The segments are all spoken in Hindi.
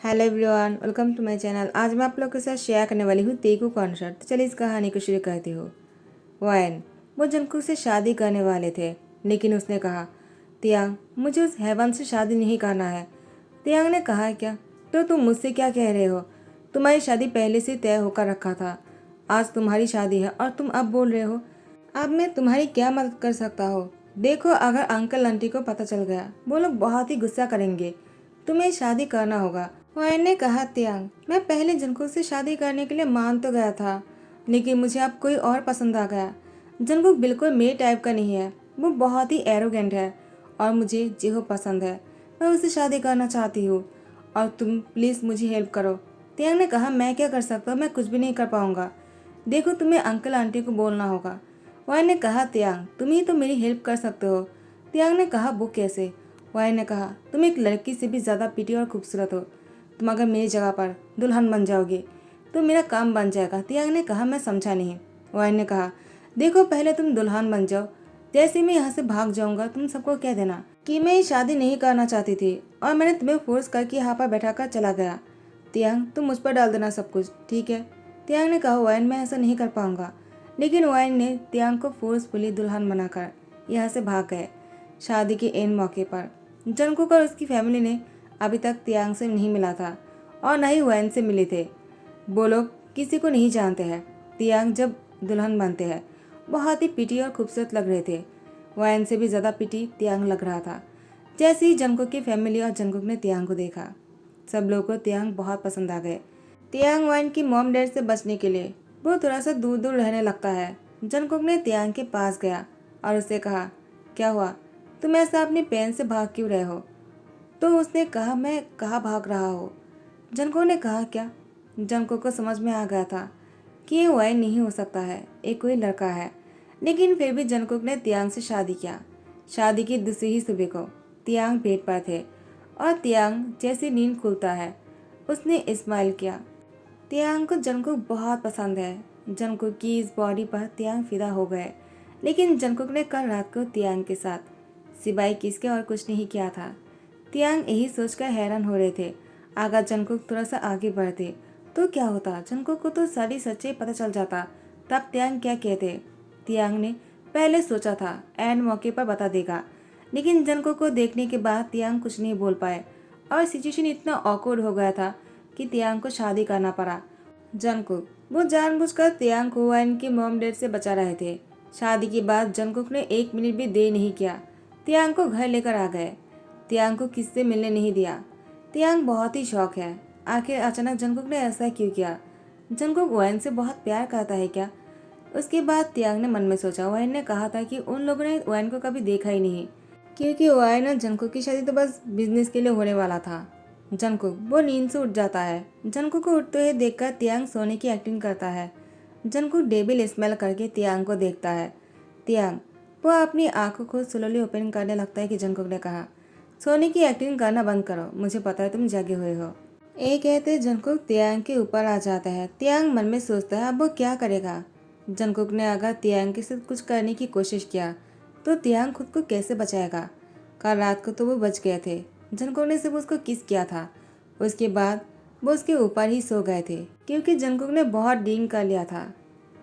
Hello everyone, welcome to my channel. आज मैं आप लोग के साथ शेयर करने वाली हूँ तेगू कॉन्सर्ट। तो चलिए इस कहानी को शुरू करती हूँ। वायन वो जंकुक से शादी करने वाले थे, लेकिन उसने कहा, तियांग मुझे उस हैवान से शादी नहीं करना है। तियांग ने कहा, क्या तो तुम मुझसे क्या कह रहे हो? तुम्हारी शादी पहले से तय होकर रखा था। आज तुम्हारी शादी है और तुम अब बोल रहे हो। अब मैं तुम्हारी क्या मदद कर सकता हूँ? देखो, अगर अंकल आंटी को पता चल गया, वो लोग बहुत ही गुस्सा करेंगे। तुम्हें शादी करना होगा। वायन ने कहा, त्यांग मैं पहले जंकुक से शादी करने के लिए मान तो गया था, लेकिन मुझे अब कोई और पसंद आ गया। जंकुक बिल्कुल मेरे टाइप का नहीं है। वो बहुत ही एरोगेंट है और मुझे जिहो पसंद है। मैं उससे शादी करना चाहती हूँ और तुम प्लीज़ मुझे हेल्प करो। त्यांग ने कहा, मैं क्या कर सकता हूँ? मैं कुछ भी नहीं कर पाऊंगा। देखो, तुम्हें अंकल आंटी को बोलना होगा। वायन ने कहा, त्यांग तुम ही तो मेरी हेल्प कर सकते हो। त्यांग ने कहा, वो कैसे? वायन ने कहा, तुम एक लड़की से भी ज़्यादा प्रिटी और खूबसूरत हो। तुम अगर मेरी जगह पर दुल्हन बन जाओगे तो मेरा काम बन जाएगा। तियांग ने कहा, मैं समझा नहीं। वायन ने कहा, देखो पहले तुम दुल्हन बन जाओ। जैसे मैं यहाँ से भाग जाऊंगा तुम सबको कह देना कि मैं ये शादी नहीं करना चाहती थी और मैंने तुम्हें फोर्स करके यहाँ पर बैठा कर चला गया। तियांग तुम मुझ पर डाल देना सब कुछ, ठीक है? तियांग ने कहा, वायन मैं ऐसा नहीं कर पाऊंगा। लेकिन वायन ने तियांग को फोर्सफुली दुल्हन बनाकर यहाँ से भाग गए। शादी के एन मौके पर जंकुक और उसकी फैमिली ने अभी तक तियांग से नहीं मिला था और न ही वायन से मिले थे। वो लोग किसी को नहीं जानते हैं। तियांग जब दुल्हन बनते हैं बहुत ही पिटी और खूबसूरत लग रहे थे। वायन से भी ज़्यादा पिटी तियांग लग रहा था। जैसे ही जंकुक की फैमिली और जंकुक ने तियांग को देखा, सब लोगों को तियांग बहुत पसंद आ गए। तियांग वायन की मॉम डैड से बचने के लिए वो थोड़ा सा दूर दूर रहने लगता है। जंकुक ने तियांग के पास गया और उससे कहा, क्या हुआ? तुम ऐसा अपनी पेन से भाग क्यों रहे हो? तो उसने कहा, मैं कहाँ भाग रहा हूँ? जंकुक ने कहा, क्या? जंकुक को समझ में आ गया था कि ये वाई नहीं हो सकता है, एक कोई लड़का है। लेकिन फिर भी जंकुक ने तियांग से शादी किया। शादी की दूसरी ही सुबह को तियांग बेड पर थे और तियांग जैसे नींद खुलता है उसने स्माइल किया। तियांग को जंकुक बहुत पसंद है। जंकुक की इस बॉडी पर तियांग फिदा हो गए। लेकिन जंकुक ने कल रात को तियांग के साथ सिवाय किसके और कुछ नहीं किया था। तियांग यही सोचकर हैरान हो रहे थे। अगर जंकुक थोड़ा सा आगे बढ़ते तो क्या होता? जंकुक को तो सारी सच्चाई पता चल जाता। तब तियांग क्या कहते? तियांग ने पहले सोचा था एंड मौके पर बता देगा, लेकिन जंकुक को देखने के बाद तियांग कुछ नहीं बोल पाए और सिचुएशन इतना ऑकवर्ड हो गया था कि तियांग को शादी करना पड़ा। जंकुक वो जानबूझकर तियांग को वायन की मॉम डैड से बचा रहे थे। शादी के बाद जंकुक ने 1 मिनट भी देर नहीं किया, तियांग को घर लेकर आ गए। तियांग को किससे मिलने नहीं दिया। तियांग बहुत ही शौक है, आखिर अचानक जंकुक ने ऐसा क्यों किया? जंकुक वायन से बहुत प्यार करता है क्या? उसके बाद तियांग ने मन में सोचा, वायन ने कहा था कि उन लोगों ने वायन को कभी देखा ही नहीं, क्योंकि वायन और जंकुक की शादी तो बस बिजनेस के लिए होने वाला था। जंकुक वो नींद से उठ जाता है। जंकुक को उठते हुए देखकर तियांग सोने की एक्टिंग करता है। जंकुक डेबिल स्मेल करके तियांग को देखता है। तियांग वो अपनी आंखों को स्लोली ओपन करने लगता है कि जंकुक ने कहा, सोने की एक्टिंग करना बंद करो, मुझे पता है तुम जगे हुए हो। ये कहते जंकुक तियांग के ऊपर आ जाता है। तियांग मन में सोचता है अब वो क्या करेगा। जंकुक ने अगर तियांग के साथ कुछ करने की कोशिश किया तो तियांग खुद को कैसे बचाएगा? कल रात को तो वो बच गए थे। जंकुक ने सिर्फ उसको किस किया था, उसके बाद वो उसके ऊपर ही सो गए थे, क्योंकि जंकुक ने बहुत डींग कर लिया था।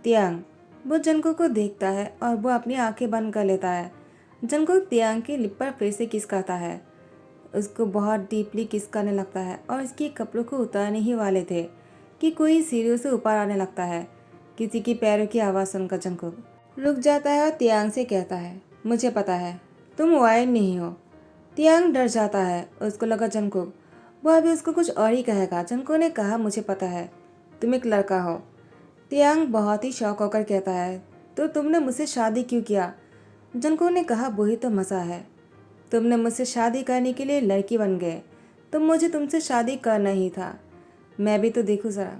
तियांग वो जंकुक को देखता है और वो अपनी आंखें बंद कर लेता है। जंकुक तियांग के लिप पर फिर से किस करता है, उसको बहुत डीपली किस करने लगता है और इसके कपड़ों को उतारने ही वाले थे कि कोई सीढ़ियों से ऊपर आने लगता है। किसी की पैरों की आवाज़ सुनकर जंकुक रुक जाता है और तियांग से कहता है, मुझे पता है तुम वायन नहीं हो। तियांग डर जाता है, उसको लगा जंकुक वो अभी उसको कुछ और ही कहेगा। जंकुक ने कहा, मुझे पता है तुम एक लड़का हो। तियांग बहुत ही शौक होकर कहता है, तो तुमने मुझसे शादी क्यों किया? जंकुक ने कहा, वही तो मज़ा है, तुमने मुझसे शादी करने के लिए लड़की बन गए, तो मुझे तुमसे शादी करना ही था। मैं भी तो देखूँ ज़रा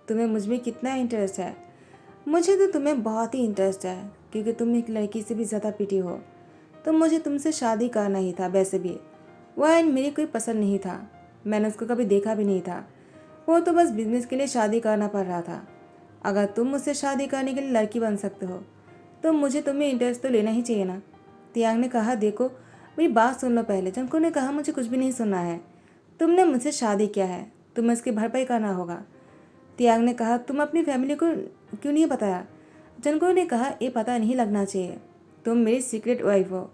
तुम्हें मुझ में कितना इंटरेस्ट है। मुझे तो तुम्हें बहुत ही इंटरेस्ट है, क्योंकि तुम एक लड़की से भी ज़्यादा पिटी हो, तो मुझे तुमसे शादी करना ही था। वैसे भी वायन मेरी कोई पसंद नहीं था, मैंने उसको कभी देखा भी नहीं था, वो तो बस बिजनेस के लिए शादी करना पड़ रहा था। अगर तुम मुझसे शादी करने के लिए लड़की बन सकते हो तो मुझे तुम्हें इंटरेस्ट तो लेना ही चाहिए ना। तियांग ने कहा, देखो मेरी बात सुन लो पहले। जंकुक ने कहा, मुझे कुछ भी नहीं सुनना है। तुमने मुझसे शादी किया है, तुम्हें इसकी भरपाई करना होगा। तियांग ने कहा, तुम अपनी फैमिली को क्यों नहीं बताया? जनकुक ने कहा, ये पता नहीं लगना चाहिए। तुम मेरी सीक्रेट वाइफ हो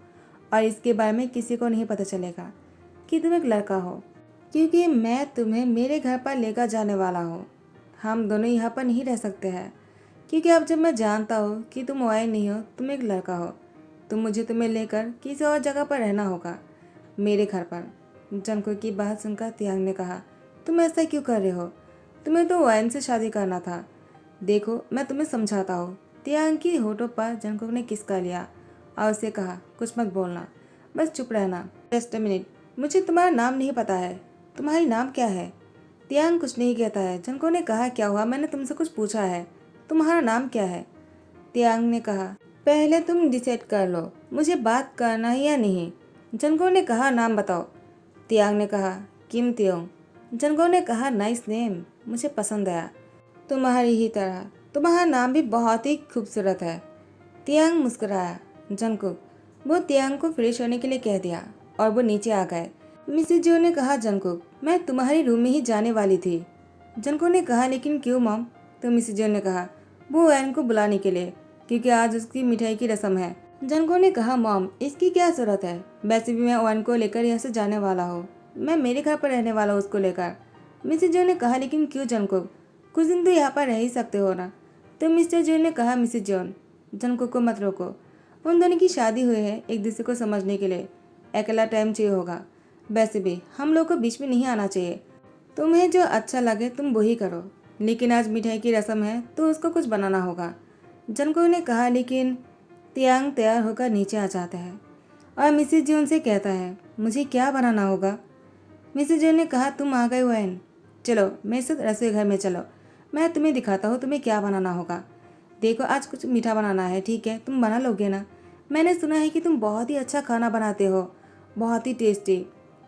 और इसके बारे में किसी को नहीं पता चलेगा कि तुम एक लड़का हो, क्योंकि मैं तुम्हें मेरे घर पर लेकर जाने वाला हूँ। हम दोनों यहाँ पर नहीं रह सकते हैं, क्योंकि अब जब मैं जानता हूँ कि तुम वाइन नहीं हो, तुम एक लड़का हो, तो मुझे तुम्हें लेकर किसी और जगह पर रहना होगा, मेरे घर पर। जनकुक की बात सुनकर तियांग ने कहा, तुम ऐसा क्यों कर रहे हो? तुम्हें तो वाइन से शादी करना था। देखो, मैं तुम्हें समझाता हूँ। तियांग की होठों पर जनकुक ने किस कर लिया और उसे कहा, कुछ मत बोलना, बस चुप रहना। जस्ट अ मिनट, मुझे तुम्हारा नाम नहीं पता है। तुम्हारी नाम क्या है? तियांग कुछ नहीं कहता है। जनकुक ने कहा, क्या हुआ? मैंने तुमसे कुछ पूछा है, तुम्हारा नाम क्या है? तियांग ने कहा, पहले तुम डिसाइड कर लो मुझे बात करना है या नहीं। जनकुक ने कहा, नाम बताओ। तियांग ने कहा, किम तियोंग। जनकुक ने कहा, नाइस नेम, मुझे पसंद आया। तुम्हारी ही तरह तुम्हारा नाम भी बहुत ही खूबसूरत है। तियांग मुस्कुराया। जनकुक, वो तियांग को फ्रेश होने के लिए कह दिया और वो नीचे आ गए। मिसेज जो ने कहा, जनकुक, मैं तुम्हारी रूम में ही जाने वाली थी। जनकुक ने कहा, लेकिन क्यों मॉम? तो मिसेज जो ने कहा, वो वैन को बुलाने के लिए, क्योंकि आज उसकी मिठाई की रस्म है। जनकुक ने कहा, मॉम, इसकी क्या जरूरत है? वैसे भी मैं वैन को लेकर यहाँ से जाने वाला हूँ, मैं मेरे घर पर रहने वाला हूँ उसको लेकर। मिसेज जो ने कहा, लेकिन क्यों जनकुक? कुछ दिन तो यहाँ पर रह ही सकते हो ना। तो मिस्टर जॉन ने कहा, मिसेज जॉन, जनकुक को मत रोको, उन दोनों की शादी हुई है, एक दूसरे को समझने के लिए अकेला टाइम चाहिए होगा। वैसे भी हम लोग को बीच में नहीं आना चाहिए। तुम्हें जो अच्छा लगे तुम वही करो, लेकिन आज मिठाई की रस्म है तो उसको कुछ बनाना होगा। जनकुक ने कहा, लेकिन तियांग तैयार होकर नीचे आ जाता है और मिसेज जॉन से कहता है, मुझे क्या बनाना होगा? मिसेज जॉन ने कहा, तुम आ गए वैन, चलो मेरे साथ रसोई घर में चलो, मैं तुम्हें दिखाता हूँ तुम्हें क्या बनाना होगा। देखो, आज कुछ मीठा बनाना है, ठीक है? तुम बना लोगे ना? मैंने सुना है कि तुम बहुत ही अच्छा खाना बनाते हो, बहुत ही टेस्टी,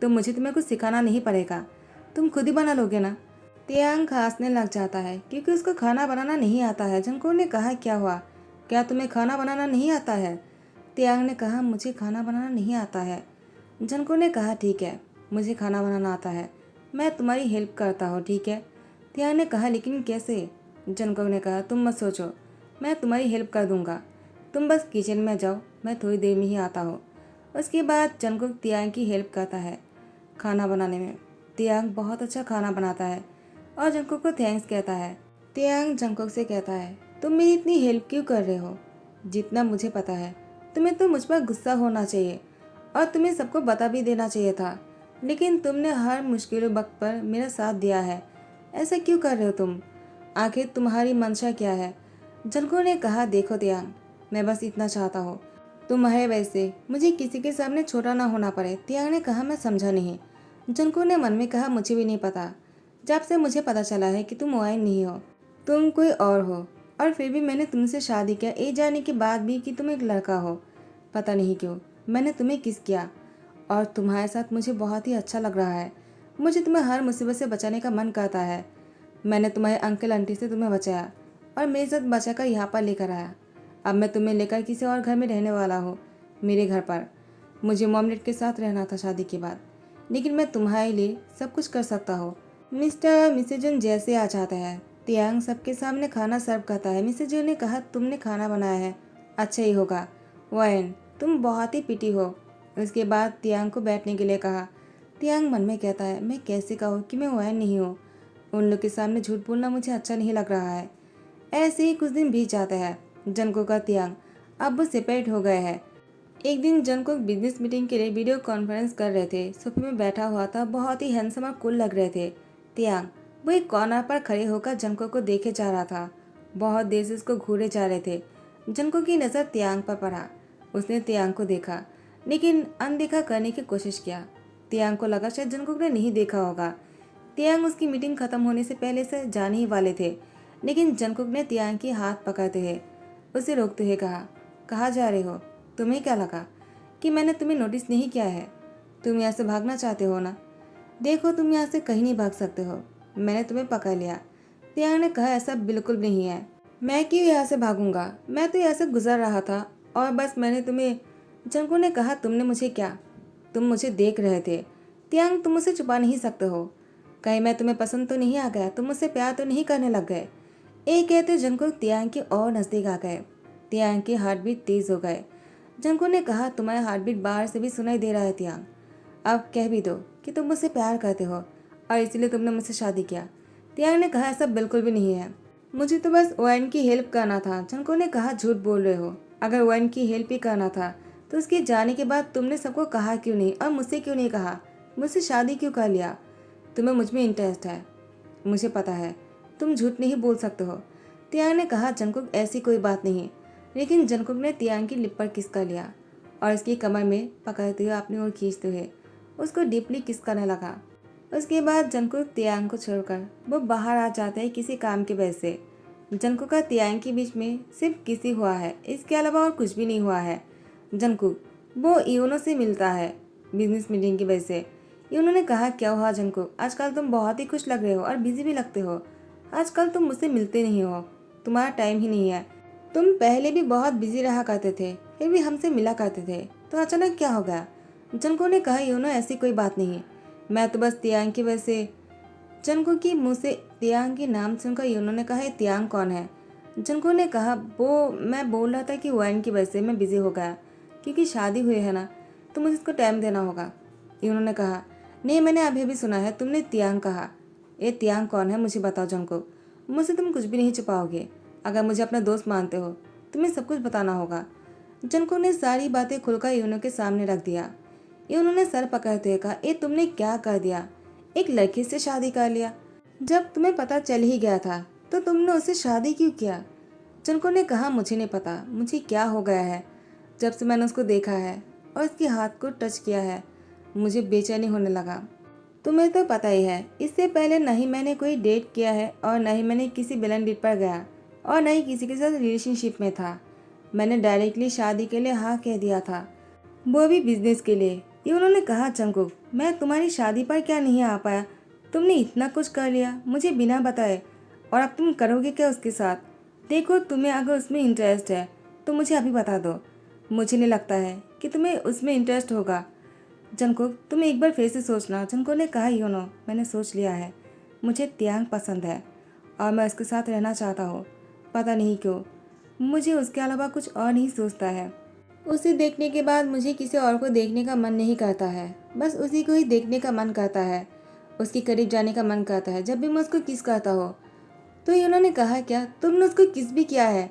तो मुझे तुम्हें कुछ सिखाना नहीं पड़ेगा, तुम खुद ही बना लोगे ना? तियांग हंसने लग जाता है क्योंकि उसको खाना बनाना नहीं आता है। जनकुक ने कहा, क्या हुआ, क्या तुम्हें खाना बनाना नहीं आता है? तियांग ने कहा, मुझे खाना बनाना नहीं आता है। जनकुक ने कहा, ठीक है, मुझे खाना बनाना आता है, मैं तुम्हारी हेल्प करता हूँ, ठीक है? तियांग ने कहा, लेकिन कैसे? जनकुक ने कहा, तुम मत सोचो, मैं तुम्हारी हेल्प कर दूंगा, तुम बस किचन में जाओ, मैं थोड़ी देर में ही आता हूँ। उसके बाद जनकुक तियांग की हेल्प करता है खाना बनाने में। तियांग बहुत अच्छा खाना बनाता है और जनकुक को थैंक्स कहता है। तियांग जनकुक से कहता है, तुम मेरी इतनी हेल्प क्यों कर रहे हो? जितना मुझे पता है तुम्हें तो मुझ पर गुस्सा होना चाहिए और तुम्हें सबको बता भी देना चाहिए था, लेकिन तुमने हर मुश्किल वक्त पर मेरा साथ दिया है। ऐसा क्यों कर रहे हो तुम? आखिर तुम्हारी मंशा क्या है? जनकुक ने कहा, देखो तियांग, मैं बस इतना चाहता हूँ तुम्हारे वैसे मुझे किसी के सामने छोटा ना होना पड़े। तियांग ने कहा, मैं समझा नहीं। जनकुक ने मन में कहा, मुझे भी नहीं पता, जब से मुझे पता चला है कि तुम वाइन नहीं हो, तुम कोई और हो, और फिर भी मैंने तुमसे शादी किया, ये जानने के बाद भी कि तुम एक लड़का हो। पता नहीं क्यों मैंने तुम्हें किस किया और तुम्हारे साथ मुझे बहुत ही अच्छा लग रहा है। मुझे तुम्हें हर मुसीबत से बचाने का मन करता है। मैंने तुम्हारे अंकल आंटी से तुम्हें बचाया और मेरे साथ बचाकर यहाँ पर लेकर आया। अब मैं तुम्हें लेकर किसी और घर में रहने वाला हूँ, मेरे घर पर। मुझे मॉम डैड के साथ रहना था शादी के बाद, लेकिन मैं तुम्हारे लिए सब कुछ कर सकता हूँ। मिस्टर मिसेज जन जैसे आ जाता है। तियांग सबके सामने खाना सर्व करता है। मिसेज जन ने कहा, तुमने खाना बनाया है, अच्छा ही होगा। वाइन, तुम बहुत ही पिटी हो। उसके बाद तियांग को बैठने के लिए कहा। तियांग मन में कहता है, मैं कैसे कहूँ कि मैं वाइन नहीं हूँ? उन लोग के सामने झूठ बोलना मुझे अच्छा नहीं लग रहा है। ऐसे ही कुछ दिन बीत जाते हैं। जनकुक का तियांग अब वो सेपरेट हो गए हैं। एक दिन जनकुक बिजनेस मीटिंग के लिए वीडियो कॉन्फ्रेंस कर रहे थे। सोफे में बैठा हुआ था, बहुत ही हैंडसम और कूल लग रहे थे। तियांग वो एक कॉर्नर पर खड़े होकर जनकुक को देखे जा रहा था। बहुत देर से उसको घूरे जा रहे थे। जनकुक की नज़र तियांग पर पड़ा। उसने तियांग को देखा, लेकिन अनदेखा करने की कोशिश किया। तियांग को लगा शायद जनकुक ने नहीं देखा होगा। तियांग उसकी मीटिंग खत्म होने से पहले से जाने ही वाले थे, लेकिन जनकुक ने तियांग की हाथ पकड़ते हुए उसे रोकते हुए कहा, कहाँ जा रहे हो? तुम्हें क्या लगा कि मैंने तुम्हें नोटिस नहीं किया है? तुम यहाँ से भागना चाहते हो ना? देखो, तुम यहाँ से कहीं नहीं भाग सकते हो, मैंने तुम्हें पकड़ लिया। तियांग ने कहा, ऐसा बिल्कुल भी नहीं है, मैं क्यों यहाँ से भागूंगा? मैं तो यहाँ से गुजर रहा था और बस मैंने तुम्हें। जनकुक ने कहा, तुमने मुझे क्या? तुम मुझे देख रहे थे तियांग, तुम मुझे छुपा नहीं सकते हो। कहीं मैं तुम्हें पसंद तो नहीं आ गया, तुम मुझसे प्यार तो नहीं करने लग गए। एक कहते जंकुक तियांग के और नज़दीक आ गए। तियांग की हार्ट बीट तेज हो गए। जंकुक ने कहा, तुम्हारा हार्ट बीट बाहर से भी सुनाई दे रहा है तियांग। अब कह भी दो कि तुम मुझसे प्यार करते हो और इसीलिए तुमने मुझसे शादी किया। तियांग ने कहा, ऐसा बिल्कुल भी नहीं है, मुझे तो बस ओएन की हेल्प करना था। जंकुक ने कहा, झूठ बोल रहे हो। अगर ओएन की हेल्प ही करना था तो उसके जाने के बाद तुमने सबको कहा क्यों नहीं और मुझसे क्यों नहीं कहा? मुझसे शादी क्यों कर लिया? तुम्हें मुझ में इंटरेस्ट है, मुझे पता है, तुम झूठ नहीं बोल सकते हो। तियांग ने कहा, जंकुक ऐसी कोई बात नहीं। लेकिन जंकुक ने तियांग की लिप पर किस कर लिया और उसकी कमर में पकड़ते हुए अपनी ओर खींचते हुए उसको डीपली किस करने लगा। उसके बाद जंकुक तियांग को छोड़कर वो बाहर आ जाता है किसी काम की वजह से। जंकुक का तियांग के बीच में सिर्फ किसी हुआ है, इसके अलावा और कुछ भी नहीं हुआ है। जंकुक वो यूनो से मिलता है बिजनेस मीटिंग की वजह से। यूनो ने कहा, क्या हुआ जंकुक, आजकल तुम बहुत ही खुश लग रहे हो और बिजी भी लगते हो। आजकल तुम मुझसे मिलते नहीं हो, तुम्हारा टाइम ही नहीं है। तुम पहले भी बहुत बिजी रहा करते थे, फिर भी हमसे मिला करते थे, तो अचानक क्या हो गया? जंकुक ने कहा, यूनो ऐसी कोई बात नहीं, मैं तो बस तियांग की वजह से। जंकुक की मुंह से तियांग के नाम सुनकर यूनो ने कहा, तियांग कौन है? जंकुक ने कहा, वो मैं बोल रहा था कि वाइन की वजह से मैं बिजी हो गया, क्योंकि शादी हुई है ना, तो मुझे इसको टाइम देना होगा। यूनो ने कहा, नहीं, मैंने अभी भी सुना है तुमने तियांग कहा। ये तियांग कौन है मुझे बताओ जंकुक, मुझसे तुम कुछ भी नहीं छुपाओगे। अगर मुझे अपना दोस्त मानते हो तुम्हें सब कुछ बताना होगा। जंकुक ने सारी बातें खुलकर यूनो के सामने रख दिया। यूनो ने सर पकड़ते हुए कहा, ये तुमने क्या कर दिया? एक लड़की से शादी कर लिया। जब तुम्हें पता चल ही गया था तो तुमने उससे शादी क्यों किया? जंकुक ने कहा, मुझे नहीं पता मुझे क्या हो गया है। जब से मैंने उसको देखा है और उसके हाथ को टच किया है, मुझे बेचैनी होने लगा। तुम्हें तो पता ही है, इससे पहले न ही मैंने कोई डेट किया है और न ही मैंने किसी ब्लाइंड डेट पर गया और न ही किसी के साथ रिलेशनशिप में था। मैंने डायरेक्टली शादी के लिए हाँ कह दिया था, वो भी बिजनेस के लिए। ये उन्होंने कहा, जंकुक मैं तुम्हारी शादी पर क्या नहीं आ पाया? तुमने इतना कुछ कर लिया मुझे बिना बताए, और अब तुम करोगे क्या उसके साथ? देखो, तुम्हें अगर उसमें इंटरेस्ट है तो मुझे अभी बता दो। मुझे नहीं लगता है कि तुम्हें उसमें इंटरेस्ट होगा। जंकुक तुम एक बार फिर से सोचना। जंकुक ने कहा, यूनो मैंने सोच लिया है, मुझे तियांग पसंद है और मैं उसके साथ रहना चाहता हूँ। पता नहीं क्यों मुझे उसके अलावा कुछ और नहीं सोचता है। उसे देखने के बाद मुझे किसी और को देखने का मन नहीं करता है, बस उसी को ही देखने का मन करता है, उसके करीब जाने का मन करता है जब भी मैं उसको किस करता हो। तो यूनो ने कहा, क्या तुमने उसको किस भी किया है?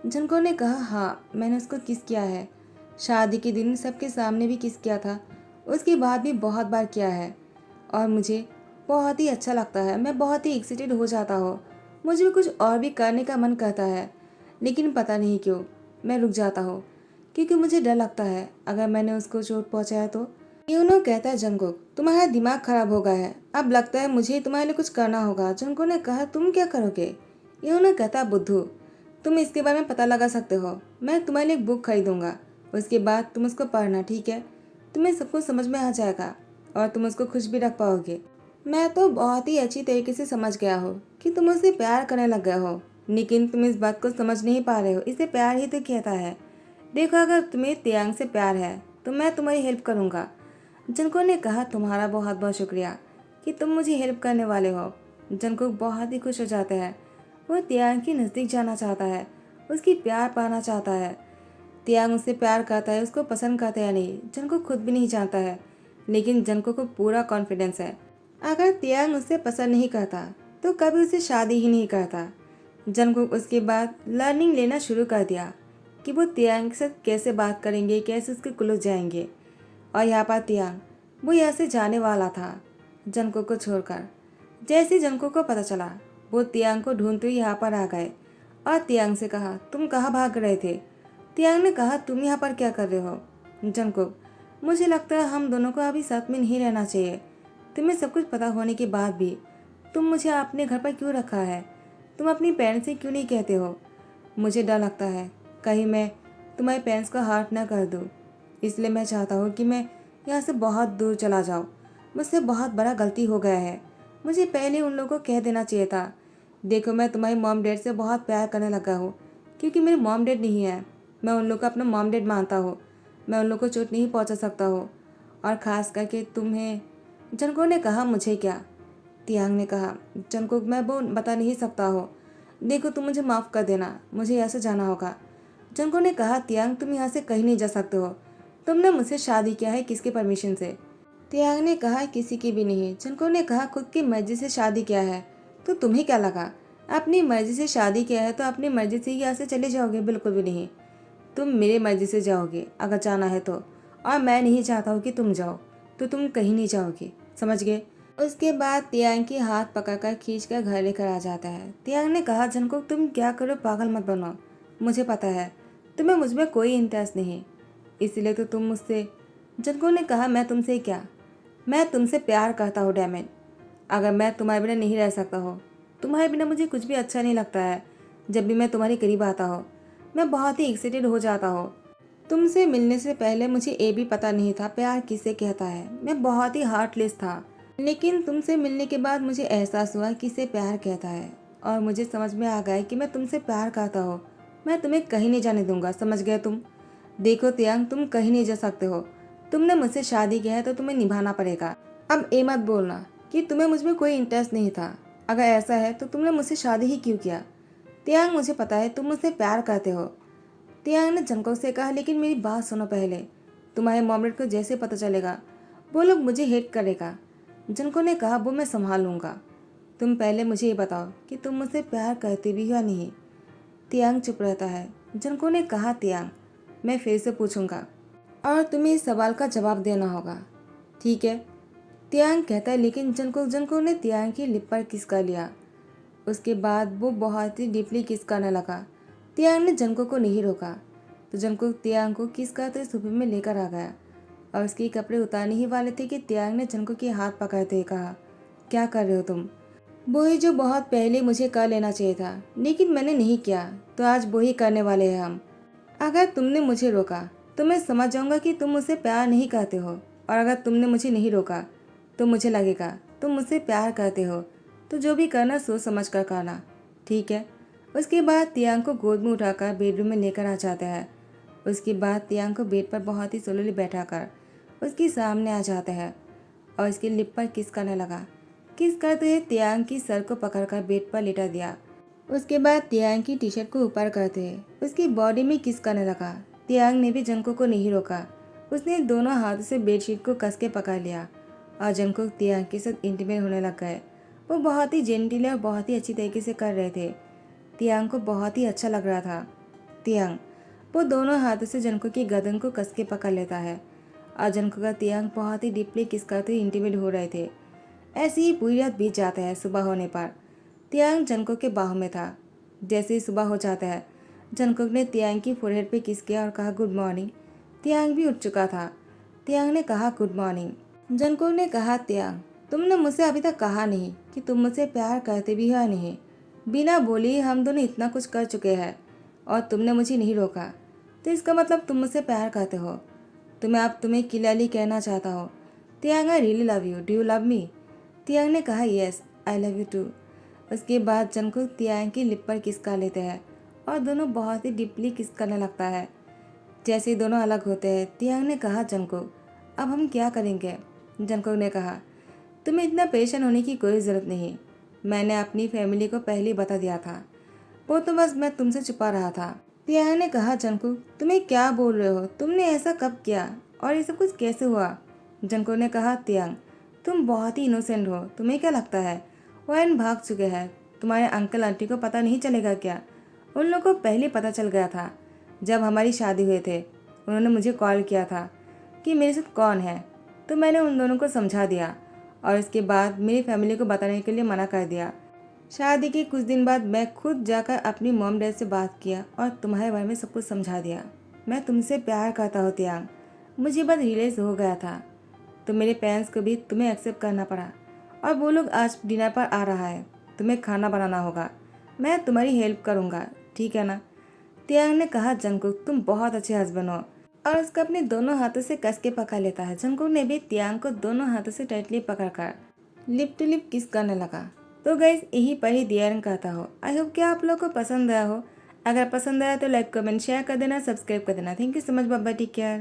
जंकुक ने कहा, हाँ मैंने उसको किस किया है। शादी के दिन सबके सामने भी किस किया था, उसके बाद भी बहुत बार किया है और मुझे बहुत ही अच्छा लगता है। मैं बहुत ही एक्साइटेड हो जाता हूँ, मुझे भी कुछ और भी करने का मन करता है, लेकिन पता नहीं क्यों मैं रुक जाता हूँ, क्योंकि मुझे डर लगता है अगर मैंने उसको चोट पहुँचाया तो। यूनो कहता है, जंकुक तुम्हारा दिमाग खराब हो गया है, अब लगता है मुझे तुम्हारे लिए कुछ करना होगा। जंकुक ने कहा, तुम क्या करोगे? यूनो कहता है, बुद्धू तुम इसके बारे में पता लगा सकते हो, मैं तुम्हारे लिए एक बुक खरीदूंगा, उसके बाद तुम उसको पढ़ना, ठीक है? तुम्हें सब कुछ समझ में आ जाएगा और तुम उसको खुश भी रख पाओगे। मैं तो बहुत ही अच्छी तरीके से समझ गया हो कि तुम उससे प्यार करने लग गए हो, लेकिन तुम इस बात को समझ नहीं पा रहे हो, इसे प्यार ही तो कहता है। देखो, अगर तुम्हें तियांग से प्यार है तो मैं तुम्हारी हेल्प करूँगा। जंकुक ने कहा, तुम्हारा बहुत बहुत शुक्रिया कि तुम मुझे हेल्प करने वाले हो। जंकुक बहुत ही खुश हो जाता है, वो तियांग के नज़दीक जाना चाहता है, उसकी प्यार पाना चाहता है। तियांग उससे प्यार करता है, उसको पसंद करता है या नहीं जंकुक खुद भी नहीं जानता है, लेकिन जंकुक को पूरा कॉन्फिडेंस है अगर तियांग उससे पसंद नहीं करता तो कभी उससे शादी ही नहीं करता। जंकुक उसके बाद लर्निंग लेना शुरू कर दिया कि वो तियांग के साथ कैसे बात करेंगे, कैसे उसके क्लोज जाएंगे। और यहाँ पर तियांग वो यहाँ से जाने वाला था जंकुक को छोड़कर। जैसे जंकुक को पता चला, वो तियांग को ढूंढते हुए यहाँ पर आ गए और तियांग से कहा, तुम कहाँ भाग रहे थे? तियांग ने कहा, तुम यहाँ पर क्या कर रहे हो? जंकुक मुझे लगता है हम दोनों को अभी साथ में नहीं रहना चाहिए। तुम्हें सब कुछ पता होने के बाद भी तुम मुझे अपने घर पर क्यों रखा है? तुम अपनी पेरेंट्स से क्यों नहीं कहते हो? मुझे डर लगता है कहीं मैं तुम्हारे पेरेंट्स को हर्ट ना कर दूँ, इसलिए मैं चाहता हूँ कि मैं यहाँ से बहुत दूर चला जाऊँ। मुझसे बहुत बड़ा गलती हो गया है, मुझे पहले उन लोगों को कह देना चाहिए था। देखो, मैं तुम्हारी मॉम डैड से बहुत प्यार करने लगा हूँ, क्योंकि मेरे मॉम डैड नहीं है, मैं उन लोगों को अपना मॉम डैड मानता हूँ। मैं उन लोगों को चोट नहीं पहुँचा सकता हूँ, और ख़ास करके तुम्हें। जंकुक ने कहा, मुझे क्या? तियांग ने कहा। जंगकुक, मैं वो बता नहीं सकता हो। देखो, तुम मुझे माफ़ कर देना, मुझे यहाँ से जाना होगा। जंगकुक ने कहा, तियांग तुम यहाँ से कहीं नहीं जा सकते हो। तुमने मुझसे शादी किया है, किसके परमिशन से? तियांग ने कहा, किसी की भी नहीं। जंगकुक ने कहा, खुद की मर्जी से शादी किया है तो तुम्हें क्या लगा? अपनी मर्जी से शादी किया है तो अपनी मर्जी से ही यहाँ से चले जाओगे? बिल्कुल भी नहीं। तुम मेरे मर्जी से जाओगे अगर जाना है तो, और मैं नहीं चाहता हूँ कि तुम जाओ, तो तुम कहीं नहीं जाओगे, समझ गए? उसके बाद तियांग के हाथ पकड़कर खींचकर घर लेकर आ जाता है। तियांग ने कहा, जंगकुक तुम क्या करो, पागल मत बनो। मुझे पता है तुम्हें मुझमें कोई इंटरेस्ट नहीं, इसलिए तो तुम मुझसे। जंगकुक ने कहा, मैं तुमसे क्या? मैं तुमसे प्यार करता हूँ डैमेन। अगर मैं तुम्हारे बिना नहीं रह सकता हो, तुम्हारे बिना मुझे कुछ भी अच्छा नहीं लगता है। जब भी मैं तुम्हारे करीब आता हो मैं बहुत ही एक्साइटेड हो जाता हूँ। तुमसे मिलने से पहले मुझे ये भी पता नहीं था प्यार किसे कहता है, मैं बहुत ही हार्टलेस था। लेकिन तुमसे मिलने के बाद मुझे एहसास हुआ किसे प्यार कहता है, और मुझे समझ में आ गया कि मैं तुमसे प्यार करता हूँ। मैं तुम्हें कहीं नहीं जाने दूंगा, समझ गए तुम? देखो तियांग, तुम कहीं नहीं जा सकते हो। तुमने मुझसे शादी किया है तो तुम्हें निभाना पड़ेगा। अब ये मत बोलना कि तुम्हें मुझमें कोई इंटरेस्ट नहीं था। अगर ऐसा है तो तुमने मुझसे शादी ही क्यों किया? तियांग, मुझे पता है तुम मुझसे प्यार करते हो। तियांग ने जंगकुक से कहा, लेकिन मेरी बात सुनो पहले। तुम्हारे मॉमलेट को जैसे पता चलेगा वो लोग मुझे हेट करेगा। जंगकुक ने कहा, वो मैं संभाल लूँगा। तुम पहले मुझे ये बताओ कि तुम मुझसे प्यार करते भी हो या नहीं। तियांग चुप रहता है। जंगकुक ने कहा, तियांग मैं फिर से पूछूंगा और तुम्हें इस सवाल का जवाब देना होगा, ठीक है? तियांग कहता है, लेकिन जंगकुक ने तियांग की लिप पर किस कर लिया। उसके बाद वो बहुत ही डीपली किस करने लगा। तियांग ने जंगकुक को नहीं रोका तो जंगकुक तियांग को किस करते सोफे में लेकर आ गया और उसके कपड़े उतारने ही वाले थे कि तियांग ने जंगकुक के हाथ पकड़ते हुए कहा, क्या कर रहे हो तुम? वो ही जो बहुत पहले मुझे कर लेना चाहिए था, लेकिन मैंने नहीं किया, तो आज वो ही करने वाले हैं हम। अगर तुमने मुझे रोका तो मैं समझ जाऊंगा कि तुम मुझसे प्यार नहीं करते हो, और अगर तुमने मुझे नहीं रोका तो मुझे लगेगा तुम मुझसे प्यार करते हो। तो जो भी करना सोच समझ कर करना, ठीक है? उसके बाद तियांग को गोद में उठाकर बेडरूम में लेकर आ जाता है। उसके बाद तियांग को बेड पर बहुत ही स्लोली बैठाकर उसके सामने आ जाता है और उसकी लिप पर किस करने लगा। किस करते हुए तियांग की सर को पकड़कर बेड पर लेटा दिया। उसके बाद तियांग की टी शर्ट को ऊपर करते हुए उसकी बॉडी में किस करने लगा। तियांग ने भी जंगकुक को नहीं रोका। उसने दोनों हाथों से बेडशीट को कस के पकड़ लिया और जंगकुक तियांग के साथ इंटीमेट होने लग गए। वो बहुत ही जेंटली और बहुत ही अच्छी तरीके से कर रहे थे। तियांग को बहुत ही अच्छा लग रहा था। तियांग वो दोनों हाथों से जंगकुक की गर्दन को कस के पकड़ लेता है और जंगकुक का तियांग बहुत ही डीपली किस करते हुए इंटीमेट हो रहे थे। ऐसे ही पूरी रात बीत जाता है। सुबह होने पर तियांग जंगकुक के बाहों में था। जैसे ही सुबह हो जाता है, जंगकुक ने तियांग की फोरहेड पे किस किया और कहा, गुड मॉर्निंग। तियांग भी उठ चुका था। तियांग ने कहा, गुड मॉर्निंग। जंगकुक ने कहा, तियांग तुमने मुझसे अभी तक कहा नहीं कि तुम मुझसे प्यार करते भी हो या नहीं। बिना बोले ही हम दोनों इतना कुछ कर चुके हैं और तुमने मुझे नहीं रोका, तो इसका मतलब तुम मुझसे प्यार करते हो। तो मैं अब तुम्हें क्लियरली कहना चाहता हूँ, Taehyung, I really love you. Do you love me? Taehyung ने कहा, yes I love you too. उसके बाद जंगकुक तियांग की लिप पर किस कर लेते हैं और दोनों बहुत ही डीपली किस करने लगता है। जैसे ही दोनों अलग होते हैं, तियांग ने कहा, जंगकुक अब हम क्या करेंगे? जंगकुक ने कहा, तुम्हें इतना परेशान होने की कोई ज़रूरत नहीं। मैंने अपनी फैमिली को पहले ही बता दिया था, वो तो बस मैं तुमसे छुपा रहा था। तियांग ने कहा, जंगकुक तुम्हें क्या बोल रहे हो? तुमने ऐसा कब किया और ये सब कुछ कैसे हुआ? जंगकुक ने कहा, तियांग तुम बहुत ही इनोसेंट हो, तुम्हें क्या लगता है वैन भाग चुके हैं? तुम्हारे अंकल आंटी को पता नहीं चलेगा क्या? उन लोगों को पहले पता चल गया था। जब हमारी शादी हुए थे उन्होंने मुझे कॉल किया था कि मेरे साथ कौन है, तो मैंने उन दोनों को समझा दिया और इसके बाद मेरी फैमिली को बताने के लिए मना कर दिया। शादी के कुछ दिन बाद मैं खुद जाकर अपनी मॉम डैड से बात किया और तुम्हारे बारे में सब कुछ समझा दिया। मैं तुमसे प्यार करता हूँ तियांग, मुझे बस रियलाइज़ हो गया था, तो मेरे पेरेंट्स को भी तुम्हें एक्सेप्ट करना पड़ा और वो लोग आज डिनर पर आ रहा है, तुम्हें खाना बनाना होगा, मैं तुम्हारी हेल्प करूँगा, ठीक है ना? तियांग ने कहा, जंगकुक तुम बहुत अच्छे हस्बैंड हो, और उसका अपने दोनों हाथों से कस के पकड़ लेता है। जंगकुक ने भी तियांग को दोनों हाथों से टाइटली पकड़कर लिप टू लिप किस करने लगा। तो गाइस यही पर ही दियारन कहता हो। आई होप कि आप लोग को पसंद आया हो। अगर पसंद आया तो लाइक कमेंट शेयर कर देना, सब्सक्राइब कर देना। Thank you so much, bye bye, take care.